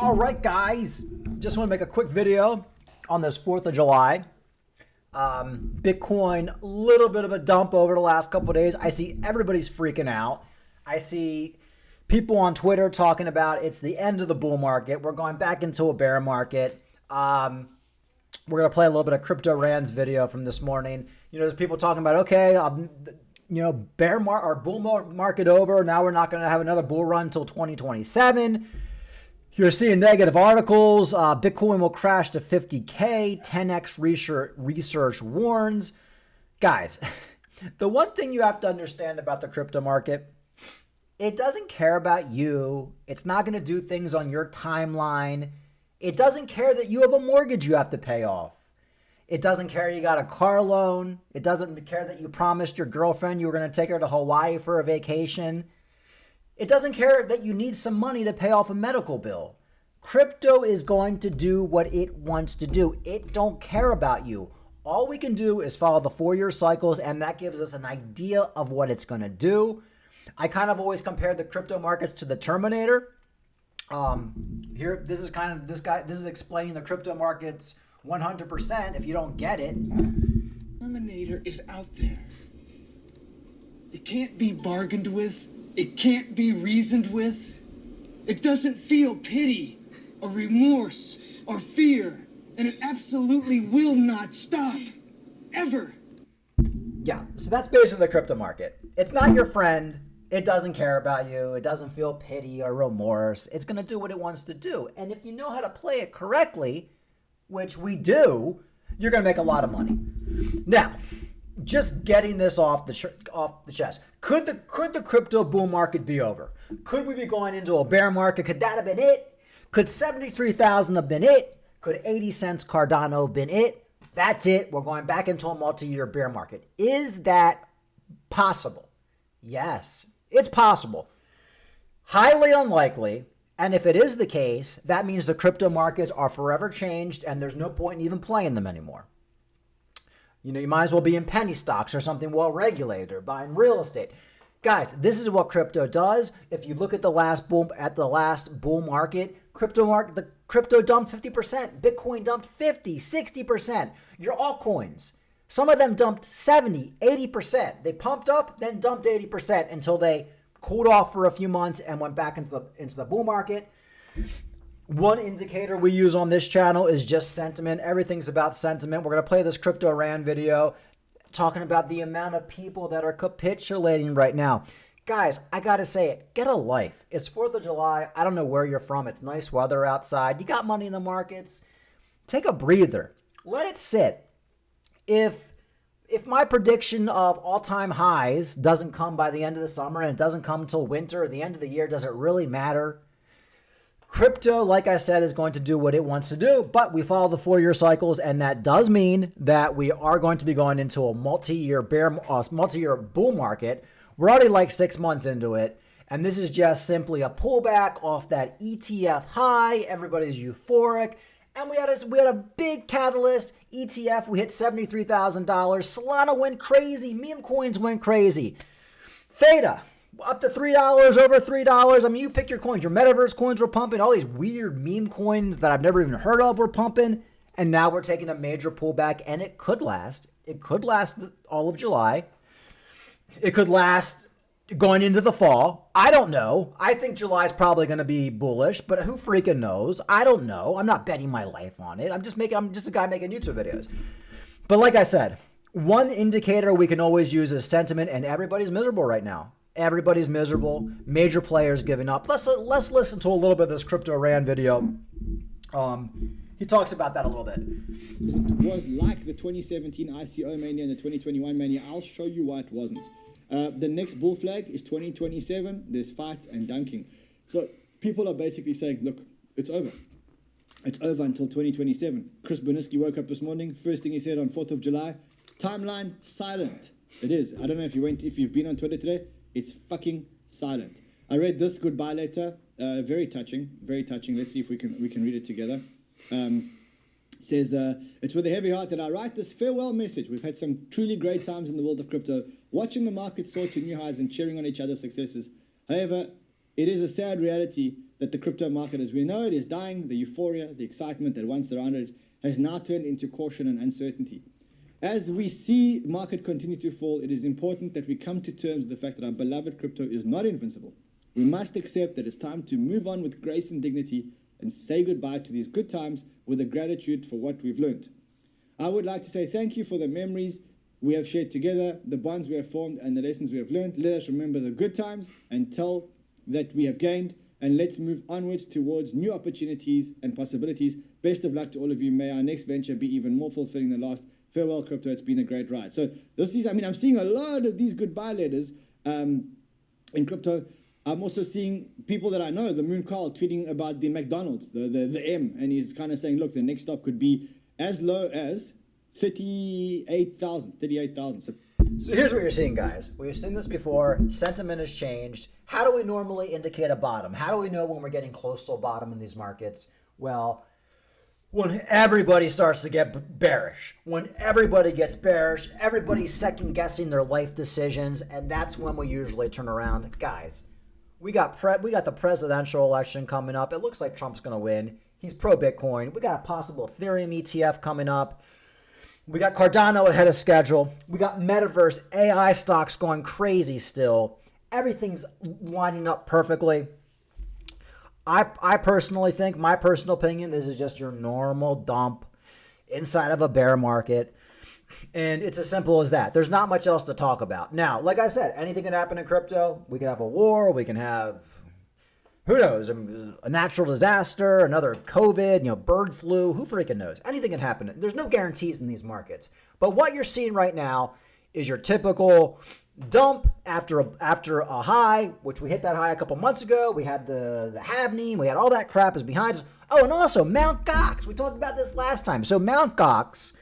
All right, guys, just want to make a quick video on this 4th of July. Bitcoin, a little bit of a dump over the last couple of days. I see everybody's freaking out. I see people on Twitter talking about it's the end of the bull market. We're going back into a bear market. We're going to play a little bit of Crypto Rand's video from this morning. You know, there's people talking about, okay, bull market over. Now we're not going to have another bull run until 2027. You're seeing negative articles. Bitcoin will crash to 50K. 10x research warns. Guys, the one thing you have to understand about the crypto market, it doesn't care about you. It's not going to do things on your timeline. It doesn't care that you have a mortgage you have to pay off. It doesn't care you got a car loan. It doesn't care that you promised your girlfriend you were going to take her to Hawaii for a vacation. It doesn't care that you need some money to pay off a medical bill. Crypto is going to do what it wants to do. It don't care about you. All we can do is follow the 4-year cycles, and that gives us an idea of what it's going to do. I kind of always compare the crypto markets to the Terminator. This is explaining the crypto markets 100% if you don't get it. Terminator is out there. It can't be bargained with. It can't be reasoned with. It doesn't feel pity or remorse or fear, and it absolutely will not stop, ever. Yeah, so that's basically the crypto market. It's not your friend. It doesn't care about you. It doesn't feel pity or remorse. It's going to do what it wants to do. And if you know how to play it correctly, which we do, you're going to make a lot of money. Now, just getting this off the chest. Could the crypto bull market be over? Could we be going into a bear market? Could that have been it? Could 73,000 have been it? Could 80 cents Cardano have been it? That's it. We're going back into a multi-year bear market. Is that possible? Yes, it's possible. Highly unlikely. And if it is the case, that means the crypto markets are forever changed and there's no point in even playing them anymore. You know, you might as well be in penny stocks or something well-regulated or buying real estate. Guys, this is what crypto does. If you look at the last bull market, the crypto dumped 50%, Bitcoin dumped 50, 60%. Your altcoins, some of them dumped 70, 80%. They pumped up, then dumped 80% until they cooled off for a few months and went back into the bull market. One indicator we use on this channel is just sentiment. Everything's about sentiment. We're going to play this Crypto Rand video talking about the amount of people that are capitulating right now. Guys, I got to say it. Get a life. It's 4th of July. I don't know where you're from. It's nice weather outside. You got money in the markets. Take a breather. Let it sit. If my prediction of all-time highs doesn't come by the end of the summer and it doesn't come until winter or the end of the year, does it really matter? Crypto, like I said, is going to do what it wants to do, but we follow the 4-year cycles, and that does mean that we are going to be going into a multi-year bull market. We're already like 6 months into it, and this is just simply a pullback off that ETF high. Everybody's euphoric, and we had a big catalyst. ETF, we hit $73,000. Solana went crazy. Meme coins went crazy. Theta, up to $3, over $3. I mean, you pick your coins. Your metaverse coins were pumping. All these weird meme coins that I've never even heard of were pumping. And now we're taking a major pullback, and it could last. It could last all of July. It could last going into the fall. I don't know. I think July is probably going to be bullish, but who freaking knows? I don't know. I'm not betting my life on it. I'm just a guy making YouTube videos. But like I said, one indicator we can always use is sentiment, and everybody's miserable right now. Everybody's miserable. Major players giving up. Let's listen to a little bit of this Crypto Rand video. He talks about that a little bit. It was like the 2017 ICO mania and the 2021 mania. I'll show you why it wasn't. The next bull flag is 2027. There's fights and dunking. So people are basically saying, look, it's over. It's over until 2027. Chris Boniski woke up this morning. First thing he said on 4th of July, timeline silent. It is. I don't know if you've been on Twitter today. It's fucking silent. I read this goodbye letter. Very touching. Very touching. Let's see if we can read it together. Says, it's with a heavy heart that I write this farewell message. We've had some truly great times in the world of crypto, watching the market soar to new highs and cheering on each other's successes. However, it is a sad reality that the crypto market as we know it is dying. The euphoria, the excitement that once surrounded it has now turned into caution and uncertainty. As we see market continue to fall, it is important that we come to terms with the fact that our beloved crypto is not invincible. We must accept that it's time to move on with grace and dignity and say goodbye to these good times with a gratitude for what we've learned. I would like to say thank you for the memories we have shared together, the bonds we have formed, and the lessons we have learned. Let us remember the good times and tell that we have gained, and let's move onwards towards new opportunities and possibilities. Best of luck to all of you. May our next venture be even more fulfilling than last. Farewell, crypto. It's been a great ride. So this is, I'm seeing a lot of these goodbye letters in crypto. I'm also seeing people that I know, the Moon Carl, tweeting about the McDonald's, the M, and he's kind of saying, look, the next stop could be as low as 38,000. So here's what you're seeing, guys. We've seen this before. Sentiment has changed. How do we normally indicate a bottom? How do we know when we're getting close to a bottom in these markets? Well, when everybody starts to get bearish. When everybody gets bearish, everybody's second guessing their life decisions, and that's when we usually turn around. Guys, we got the presidential election coming up. It looks like Trump's going to win. He's pro-Bitcoin. We got a possible Ethereum ETF coming up. We got Cardano ahead of schedule. We got metaverse AI stocks going crazy still. Everything's lining up perfectly. I personally think, my personal opinion, this is just your normal dump inside of a bear market. And it's as simple as that. There's not much else to talk about. Now, like I said, anything can happen in crypto. We can have a war. We can have, who knows, a natural disaster, another COVID, bird flu. Who freaking knows? Anything can happen. There's no guarantees in these markets. But what you're seeing right now is your typical dump after a high, which we hit that high a couple months ago. We had the halving. We had all that crap is behind us. Oh, and also Mount Gox. We talked about this last time. So Mount Gox,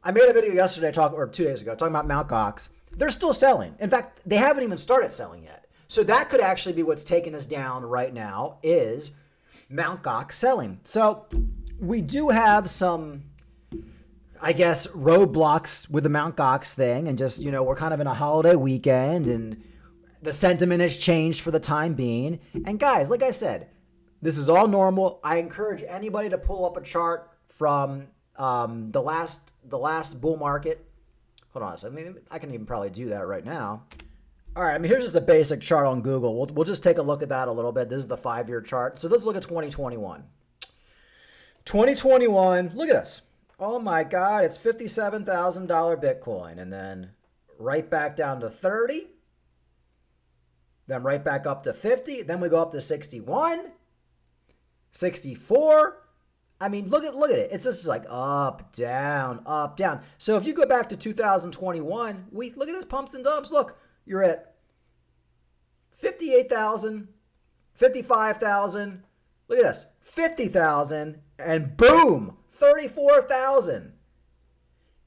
I made a video yesterday, or 2 days ago, talking about Mount Gox. They're still selling. In fact, they haven't even started selling yet. So that could actually be what's taking us down right now is Mount Gox selling. So we do have some, I guess, roadblocks with the Mount Gox thing, and just, we're kind of in a holiday weekend, and the sentiment has changed for the time being. And guys, like I said, this is all normal. I encourage anybody to pull up a chart from the last bull market. Hold on a second. I can even probably do that right now. All right, here's just a basic chart on Google. We'll just take a look at that a little bit. This is the 5-year chart. So let's look at 2021. 2021, look at us. Oh my God, it's $57,000 Bitcoin. And then right back down to 30. Then right back up to 50. Then we go up to 61, 64. Look at it. It's just like up, down, up, down. So if you go back to 2021, look at this pumps and dumps. Look, you're at 58,000, 55,000. Look at this, 50,000, and boom, 34,000.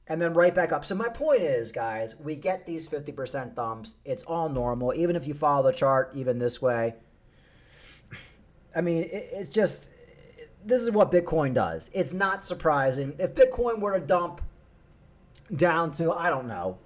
And then right back up. So my point is, guys, we get these 50% dumps. It's all normal, even if you follow the chart even this way. It's just, this is what Bitcoin does. It's not surprising. If Bitcoin were to dump down to, I don't know,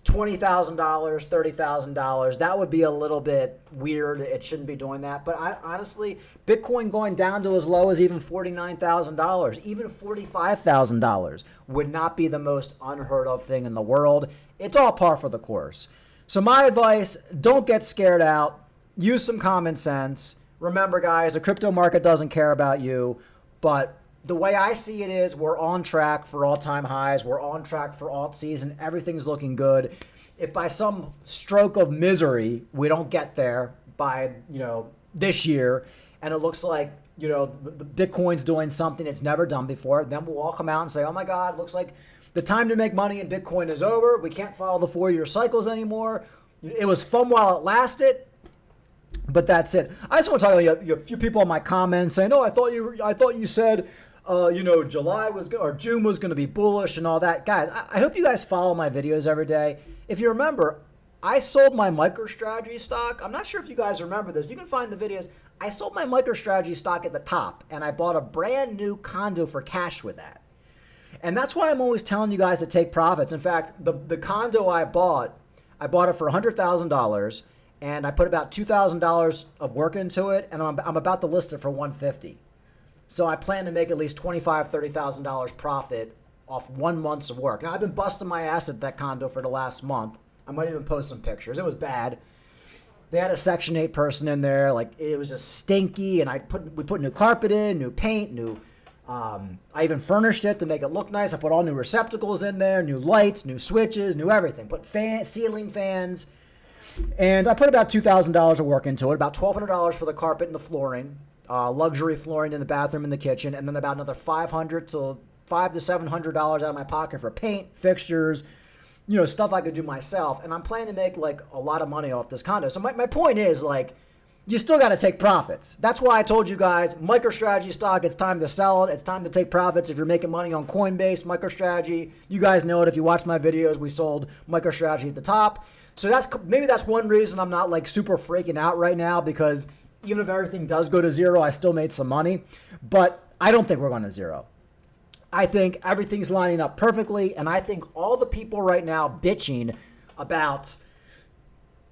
$20,000, $30,000, that would be a little bit weird. It shouldn't be doing that. But honestly, Bitcoin going down to as low as even $49,000, even $45,000 would not be the most unheard of thing in the world. It's all par for the course. So my advice, don't get scared out. Use some common sense. Remember, guys, the crypto market doesn't care about you, but the way I see it is we're on track for all-time highs. We're on track for alt season. Everything's looking good. If by some stroke of misery we don't get there by, this year, and it looks like, the Bitcoin's doing something it's never done before, then we'll all come out and say, oh my God, looks like the time to make money in Bitcoin is over. We can't follow the 4-year cycles anymore. It was fun while it lasted. But that's it. I just want to talk about a few people in my comments saying, "Oh, I thought you said, July was or June was going to be bullish and all that." Guys, I hope you guys follow my videos every day. If you remember, I sold my MicroStrategy stock. I'm not sure if you guys remember this. You can find the videos. I sold my MicroStrategy stock at the top, and I bought a brand new condo for cash with that. And that's why I'm always telling you guys to take profits. In fact, the condo I bought it for $100,000. and I put about $2,000 of work into it, and I'm about to list it for $150. So I plan to make at least $25,000, $30,000 profit off 1 month's of work. Now, I've been busting my ass at that condo for the last month. I might even post some pictures. It was bad. They had a Section 8 person in there. Like, it was just stinky, and we put new carpet in, new paint, I even furnished it to make it look nice. I put all new receptacles in there, new lights, new switches, new everything. Put ceiling fans. And I put about $2,000 of work into it, about $1,200 for the carpet and the flooring, luxury flooring in the bathroom and the kitchen, and then about another $500 to $700 out of my pocket for paint, fixtures, stuff I could do myself. And I'm planning to make like a lot of money off this condo. So my point is, like, you still got to take profits. That's why I told you guys, MicroStrategy stock, it's time to sell it. It's time to take profits. If you're making money on Coinbase, MicroStrategy, you guys know it. If you watch my videos, we sold MicroStrategy at the top. So maybe that's one reason I'm not like super freaking out right now, because even if everything does go to zero, I still made some money. But I don't think we're going to zero. I think everything's lining up perfectly, and I think all the people right now bitching about,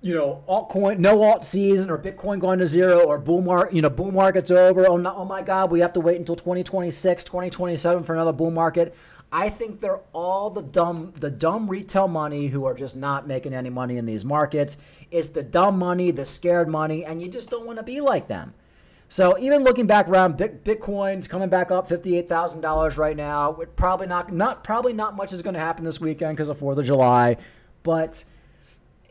altcoin, no alt season, or Bitcoin going to zero, or bull market's over. Oh my God, we have to wait until 2026, 2027 for another bull market. I think they're all the dumb retail money who are just not making any money in these markets. It's the dumb money, the scared money, and you just don't want to be like them. So even looking back around, Bitcoin's coming back up $58,000 right now. Probably not much is going to happen this weekend because of 4th of July, but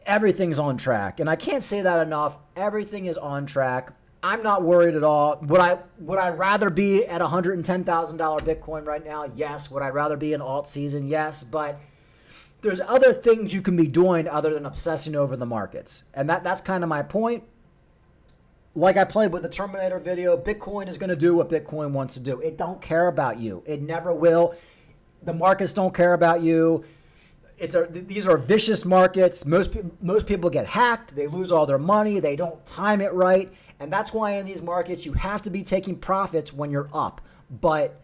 everything's on track. And I can't say that enough. Everything is on track. I'm not worried at all. Would I rather be at $110,000 Bitcoin right now? Yes. Would I rather be in alt season? Yes. But there's other things you can be doing other than obsessing over the markets. And that's kind of my point. Like I played with the Terminator video, Bitcoin is going to do what Bitcoin wants to do. It don't care about you. It never will. The markets don't care about you. These are vicious markets. Most people get hacked. They lose all their money. They don't time it right. And that's why in these markets, you have to be taking profits when you're up. But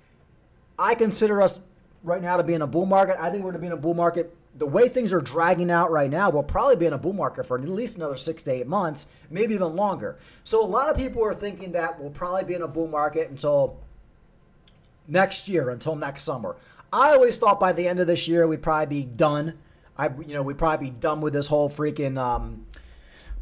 I consider us right now to be in a bull market. I think we're going to be in a bull market. The way things are dragging out right now, we'll probably be in a bull market for at least another 6 to 8 months, maybe even longer. So a lot of people are thinking that we'll probably be in a bull market until next year, until next summer. I always thought by the end of this year we'd probably be done. We'd probably be done with this whole freaking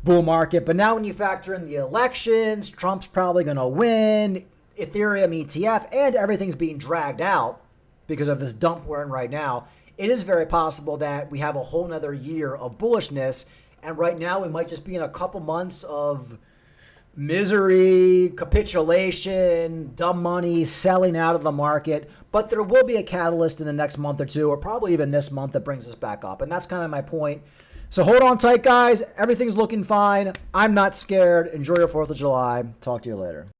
bull market. But now when you factor in the elections, Trump's probably going to win, Ethereum ETF, and everything's being dragged out because of this dump we're in right now, it is very possible that we have a whole nother year of bullishness. And right now we might just be in a couple months of misery, capitulation, dumb money, selling out of the market. But there will be a catalyst in the next month or two, or probably even this month, that brings us back up. And that's kind of my point. So hold on tight, guys. Everything's looking fine. I'm not scared. Enjoy your 4th of July. Talk to you later.